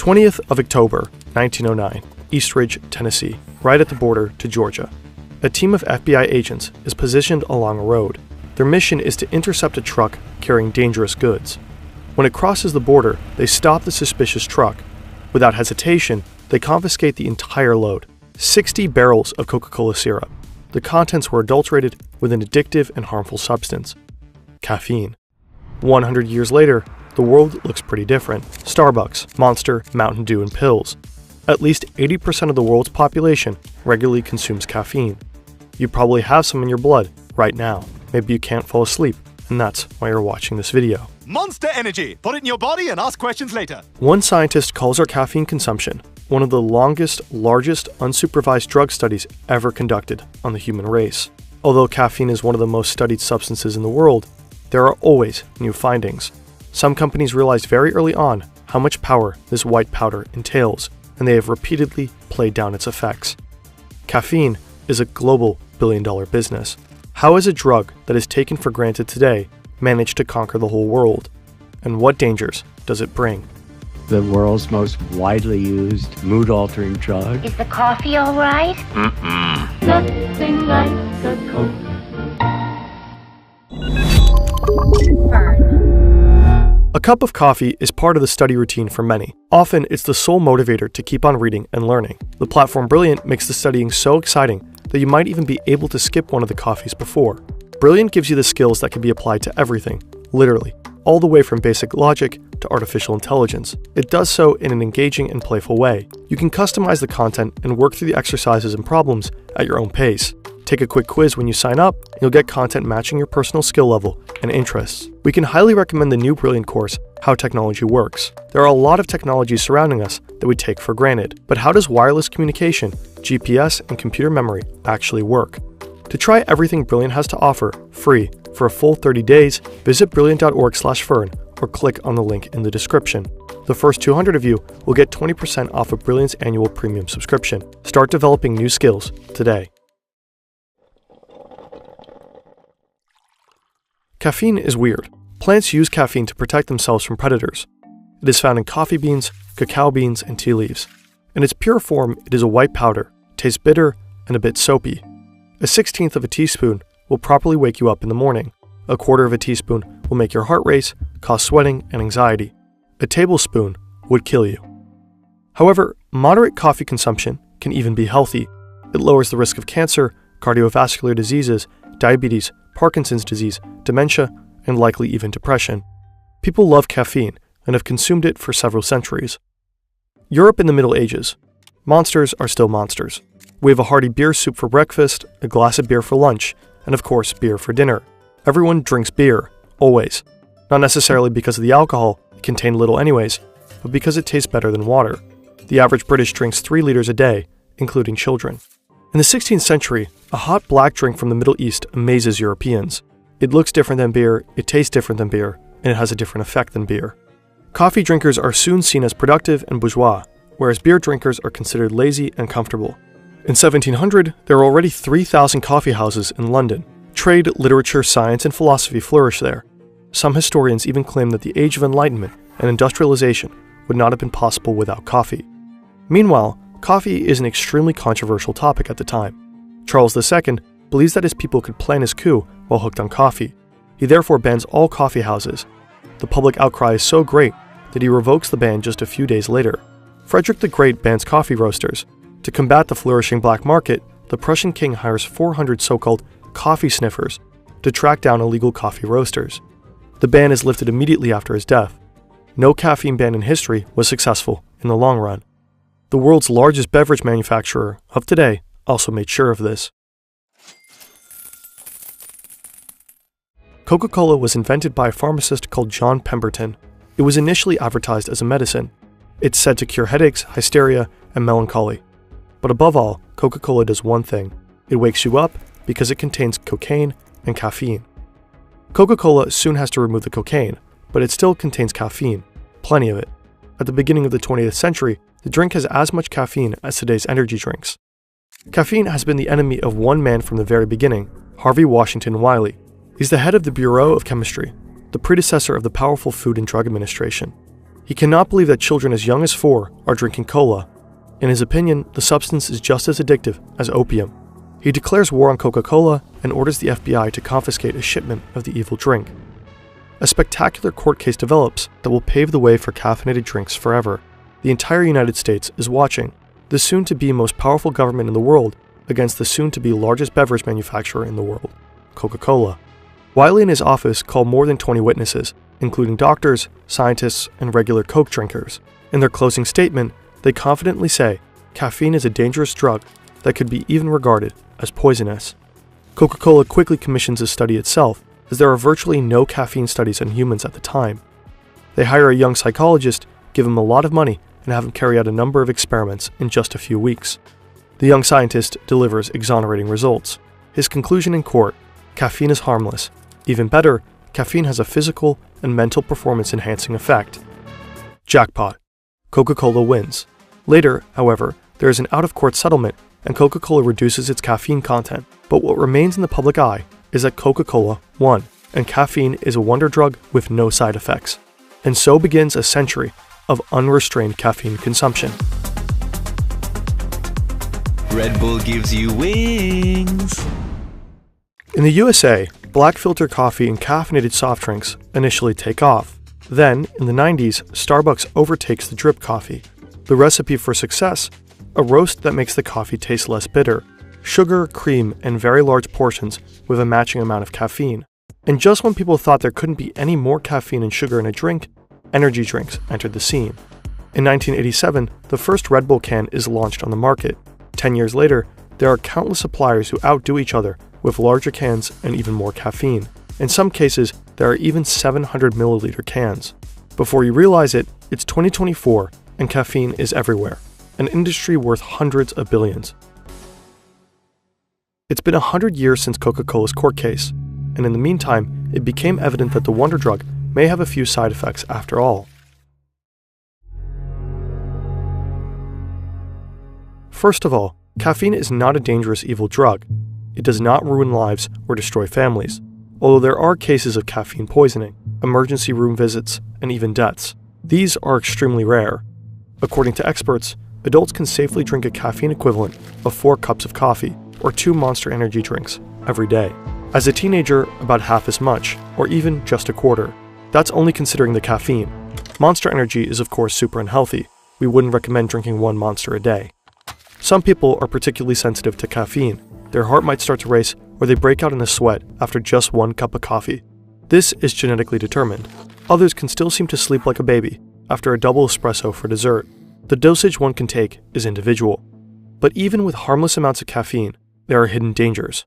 20th of October, 1909, East Ridge, Tennessee, right at the border to Georgia. A team of FBI agents is positioned along a road. Their mission is to intercept a truck carrying dangerous goods. When it crosses the border, they stop the suspicious truck. Without hesitation, they confiscate the entire load, 60 barrels of Coca-Cola syrup. The contents were adulterated with an addictive and harmful substance, caffeine. 100 years later, the world looks pretty different. Starbucks, Monster, Mountain Dew, and pills. At least 80% of the world's population regularly consumes caffeine. You probably have some in your blood right now. Maybe you can't fall asleep, and that's why you're watching this video. Monster Energy! Put it in your body and ask questions later. One scientist calls our caffeine consumption one of the longest, largest unsupervised drug studies ever conducted on the human race. Although caffeine is one of the most studied substances in the world, there are always new findings. Some companies realized very early on how much power this white powder entails, and they have repeatedly played down its effects. Caffeine is a global billion-dollar business. How has a drug that is taken for granted today managed to conquer the whole world? And what dangers does it bring? The world's most widely used mood-altering drug. Is the coffee all right? Nothing like a Coke. A cup of coffee is part of the study routine for many. Often, it's the sole motivator to keep on reading and learning. The platform Brilliant makes the studying so exciting that you might even be able to skip one of the coffees before. Brilliant gives you the skills that can be applied to everything, literally, all the way from basic logic to artificial intelligence. It does so in an engaging and playful way. You can customize the content and work through the exercises and problems at your own pace. Take a quick quiz when you sign up, and you'll get content matching your personal skill level and interests. We can highly recommend the new Brilliant course, How Technology Works. There are a lot of technologies surrounding us that we take for granted, but how does wireless communication, GPS, and computer memory actually work? To try everything Brilliant has to offer, free, for a full 30 days, visit brilliant.org/Fern or click on the link in the description. The first 200 of you will get 20% off of Brilliant's annual premium subscription. Start developing new skills today. Caffeine is weird. Plants use caffeine to protect themselves from predators. It is found in coffee beans, cacao beans, and tea leaves. In its pure form, it is a white powder, tastes bitter, and a bit soapy. A 1/16 of a teaspoon will properly wake you up in the morning. A 1/4 of a teaspoon will make your heart race, cause sweating and anxiety. A tablespoon would kill you. However, moderate coffee consumption can even be healthy. It lowers the risk of cancer, cardiovascular diseases, diabetes, Parkinson's disease, dementia, and likely even depression. People love caffeine and have consumed it for several centuries. Europe in the Middle Ages. Monsters are still monsters. We have a hearty beer soup for breakfast, a glass of beer for lunch, and of course beer for dinner. Everyone drinks beer, always. Not necessarily because of the alcohol, it contains little anyways, but because it tastes better than water. The average British drinks 3 liters a day, including children. In the 16th century, a hot black drink from the Middle East amazes Europeans. It looks different than beer, it tastes different than beer, and it has a different effect than beer. Coffee drinkers are soon seen as productive and bourgeois, whereas beer drinkers are considered lazy and comfortable. In 1700, there were already 3,000 coffee houses in London. Trade, literature, science, and philosophy flourished there. Some historians even claim that the Age of Enlightenment and industrialization would not have been possible without coffee. Meanwhile, coffee is an extremely controversial topic at the time. Charles II believes that his people could plan his coup while hooked on coffee. He therefore bans all coffee houses. The public outcry is so great that he revokes the ban just a few days later. Frederick the Great bans coffee roasters. To combat the flourishing black market, the Prussian king hires 400 so-called coffee sniffers to track down illegal coffee roasters. The ban is lifted immediately after his death. No caffeine ban in history was successful in the long run. The world's largest beverage manufacturer of today also made sure of this. Coca-Cola was invented by a pharmacist called John Pemberton. It was initially advertised as a medicine. It's said to cure headaches, hysteria, and melancholy. But above all, Coca-Cola does one thing. It wakes you up because it contains cocaine and caffeine. Coca-Cola soon has to remove the cocaine, but it still contains caffeine, plenty of it. At the beginning of the 20th century, the drink has as much caffeine as today's energy drinks. Caffeine has been the enemy of one man from the very beginning, Harvey Washington Wiley. He's the head of the Bureau of Chemistry, the predecessor of the powerful Food and Drug Administration. He cannot believe that children as young as 4 are drinking cola. In his opinion, the substance is just as addictive as opium. He declares war on Coca-Cola and orders the FBI to confiscate a shipment of the evil drink. A spectacular court case develops that will pave the way for caffeinated drinks forever. The entire United States is watching, the soon-to-be most powerful government in the world against the soon-to-be largest beverage manufacturer in the world, Coca-Cola. Wiley and his office call more than 20 witnesses, including doctors, scientists, and regular Coke drinkers. In their closing statement, they confidently say, caffeine is a dangerous drug that could be even regarded as poisonous. Coca-Cola quickly commissions a study itself, as there are virtually no caffeine studies on humans at the time. They hire a young psychologist, give him a lot of money, and have him carry out a number of experiments in just a few weeks. The young scientist delivers exonerating results. His conclusion in court: caffeine is harmless. Even better, caffeine has a physical and mental performance-enhancing effect. Jackpot. Coca-Cola wins. Later, however, there is an out-of-court settlement, and Coca-Cola reduces its caffeine content. But what remains in the public eye is that Coca-Cola won, and caffeine is a wonder drug with no side effects. And so begins a century of unrestrained caffeine consumption. Red Bull gives you wings. In the USA, black filter coffee and caffeinated soft drinks initially take off. Then, in the 90s, Starbucks overtakes the drip coffee. The recipe for success: a roast that makes the coffee taste less bitter, sugar, cream, and very large portions with a matching amount of caffeine. And just when people thought there couldn't be any more caffeine and sugar in a drink, energy drinks entered the scene. In 1987, the first Red Bull can is launched on the market. 10 years later, there are countless suppliers who outdo each other with larger cans and even more caffeine. In some cases, there are even 700 milliliter cans. Before you realize it, it's 2024 and caffeine is everywhere, an industry worth hundreds of billions. It's been 100 years since Coca-Cola's court case, and in the meantime, it became evident that the wonder drug may have a few side effects after all. First of all, caffeine is not a dangerous evil drug. It does not ruin lives or destroy families, although there are cases of caffeine poisoning, emergency room visits, and even deaths. These are extremely rare. According to experts, adults can safely drink a caffeine equivalent of 4 cups of coffee or 2 Monster energy drinks every day. As a teenager, about half as much, or even just a quarter. That's only considering the caffeine. Monster Energy is of course super unhealthy. We wouldn't recommend drinking 1 Monster a day. Some people are particularly sensitive to caffeine. Their heart might start to race, or they break out in a sweat after just 1 cup of coffee. This is genetically determined. Others can still seem to sleep like a baby after a double espresso for dessert. The dosage one can take is individual. But even with harmless amounts of caffeine, there are hidden dangers.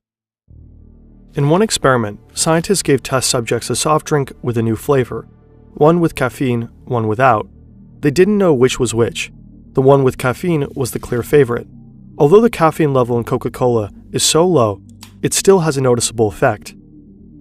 In one experiment, scientists gave test subjects a soft drink with a new flavor, one with caffeine, one without. They didn't know which was which. The one with caffeine was the clear favorite. Although the caffeine level in Coca-Cola is so low, it still has a noticeable effect.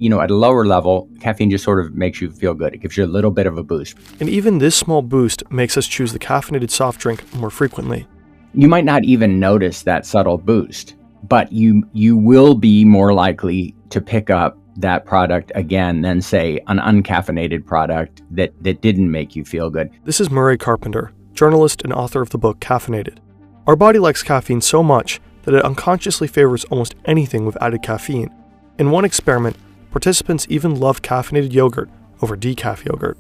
At a lower level, caffeine just sort of makes you feel good. It gives you a little bit of a boost. And even this small boost makes us choose the caffeinated soft drink more frequently. You might not even notice that subtle boost, but you will be more likely to pick up that product again than, say, an uncaffeinated product that didn't make you feel good. This is Murray Carpenter, journalist and author of the book Caffeinated. Our body likes caffeine so much that it unconsciously favors almost anything with added caffeine. In one experiment, participants even loved caffeinated yogurt over decaf yogurt.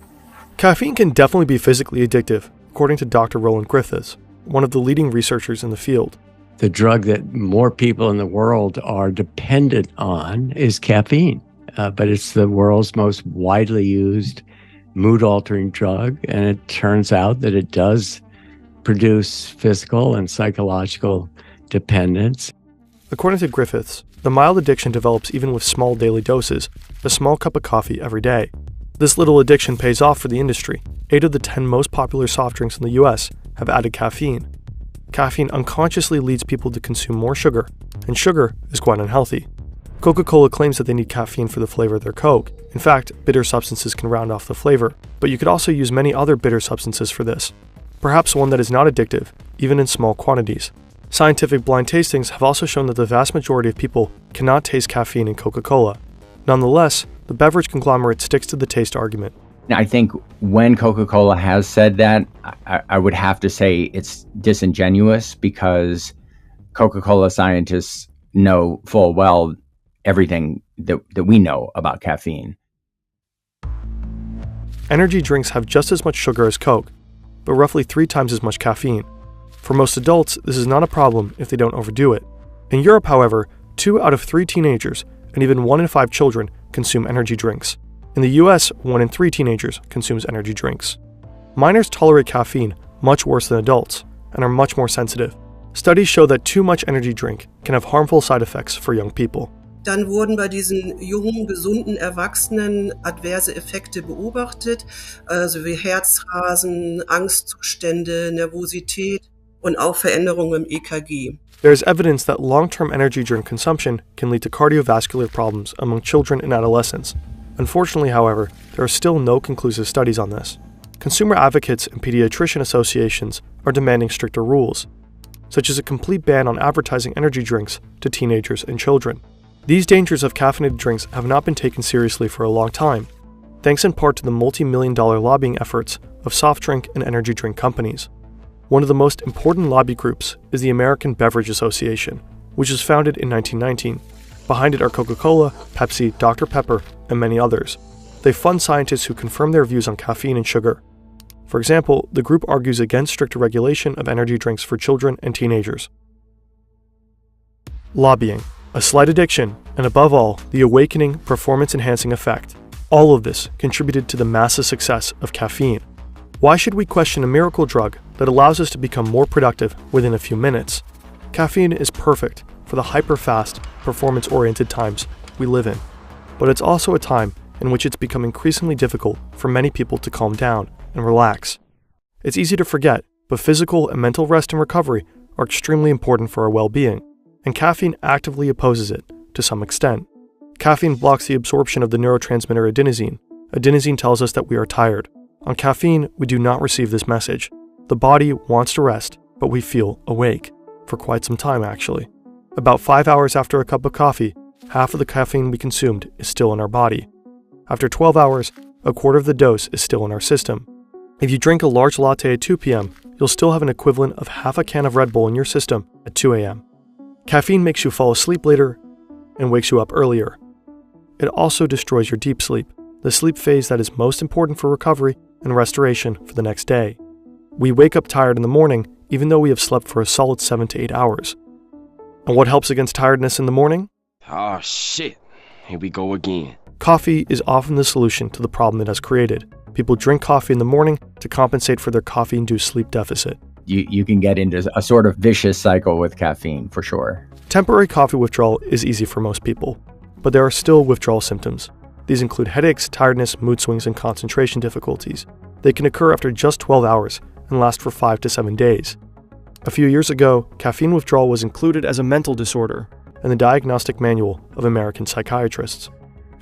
Caffeine can definitely be physically addictive, according to Dr. Roland Griffiths, one of the leading researchers in the field. The drug that more people in the world are dependent on is caffeine, but it's the world's most widely used mood-altering drug, and it turns out that it does produce physical and psychological dependence. According to Griffiths, the mild addiction develops even with small daily doses, a small cup of coffee every day. This little addiction pays off for the industry. 8 of the 10 most popular soft drinks in the US have added caffeine. Caffeine unconsciously leads people to consume more sugar, and sugar is quite unhealthy. Coca-Cola claims that they need caffeine for the flavor of their Coke. In fact, bitter substances can round off the flavor, but you could also use many other bitter substances for this. Perhaps one that is not addictive, even in small quantities. Scientific blind tastings have also shown that the vast majority of people cannot taste caffeine in Coca-Cola. Nonetheless, the beverage conglomerate sticks to the taste argument. I think when Coca-Cola has said that, I would have to say it's disingenuous, because Coca-Cola scientists know full well everything that we know about caffeine. Energy drinks have just as much sugar as Coke, but roughly 3 times as much caffeine. For most adults, this is not a problem if they don't overdo it. In Europe, however, 2 out of 3 teenagers and even 1 in 5 children consume energy drinks. In the US, 1 in 3 teenagers consumes energy drinks. Minors tolerate caffeine much worse than adults and are much more sensitive. Studies show that too much energy drink can have harmful side effects for young people. Dann wurden bei diesen jungen, gesunden Erwachsenen adverse Effekte beobachtet, also wie Herzrasen, Angstzustände, Nervosität und auch Veränderungen im EKG. There is evidence that long-term energy drink consumption can lead to cardiovascular problems among children and adolescents. Unfortunately, however, there are still no conclusive studies on this. Consumer advocates and pediatrician associations are demanding stricter rules, such as a complete ban on advertising energy drinks to teenagers and children. These dangers of caffeinated drinks have not been taken seriously for a long time, thanks in part to the multi-million-dollar lobbying efforts of soft drink and energy drink companies. One of the most important lobby groups is the American Beverage Association, which was founded in 1919. Behind it are Coca-Cola, Pepsi, Dr. Pepper, and many others. They fund scientists who confirm their views on caffeine and sugar. For example, the group argues against stricter regulation of energy drinks for children and teenagers. Lobbying, a slight addiction, and above all, the awakening, performance-enhancing effect. All of this contributed to the massive success of caffeine. Why should we question a miracle drug that allows us to become more productive within a few minutes? Caffeine is perfect for the hyper-fast, performance-oriented times we live in, but it's also a time in which it's become increasingly difficult for many people to calm down and relax. It's easy to forget, but physical and mental rest and recovery are extremely important for our well-being, and caffeine actively opposes it to some extent. Caffeine blocks the absorption of the neurotransmitter adenosine. Adenosine tells us that we are tired. On caffeine, we do not receive this message. The body wants to rest, but we feel awake, for quite some time actually. About 5 hours after a cup of coffee, half of the caffeine we consumed is still in our body. After 12 hours, a quarter of the dose is still in our system. If you drink a large latte at 2 p.m., you'll still have an equivalent of half a can of Red Bull in your system at 2 a.m. Caffeine makes you fall asleep later and wakes you up earlier. It also destroys your deep sleep, the sleep phase that is most important for recovery and restoration for the next day. We wake up tired in the morning even though we have slept for a solid 7 to 8 hours. And what helps against tiredness in the morning? Oh shit, here we go again. Coffee is often the solution to the problem it has created. People drink coffee in the morning to compensate for their coffee-induced sleep deficit. You can get into a sort of vicious cycle with caffeine, for sure. Temporary coffee withdrawal is easy for most people, but there are still withdrawal symptoms. These include headaches, tiredness, mood swings, and concentration difficulties. They can occur after just 12 hours and last for 5 to 7 days. A few years ago, caffeine withdrawal was included as a mental disorder in the Diagnostic Manual of American Psychiatrists.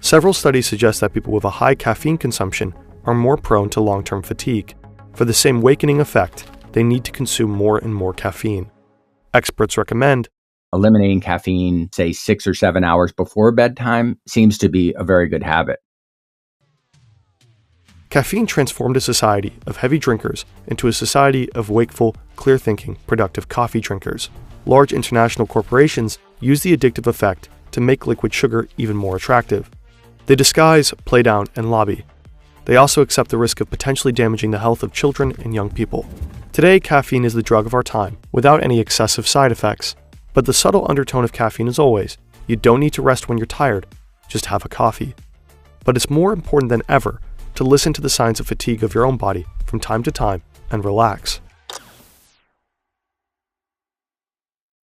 Several studies suggest that people with a high caffeine consumption are more prone to long-term fatigue. For the same wakening effect, they need to consume more and more caffeine. Experts recommend eliminating caffeine, say 6 or 7 hours before bedtime, seems to be a very good habit. Caffeine transformed a society of heavy drinkers into a society of wakeful, clear-thinking, productive coffee drinkers. Large international corporations use the addictive effect to make liquid sugar even more attractive. They disguise, play down, and lobby. They also accept the risk of potentially damaging the health of children and young people. Today, caffeine is the drug of our time, without any excessive side effects. But the subtle undertone of caffeine is always, you don't need to rest when you're tired, just have a coffee. But it's more important than ever to listen to the signs of fatigue of your own body from time to time and relax.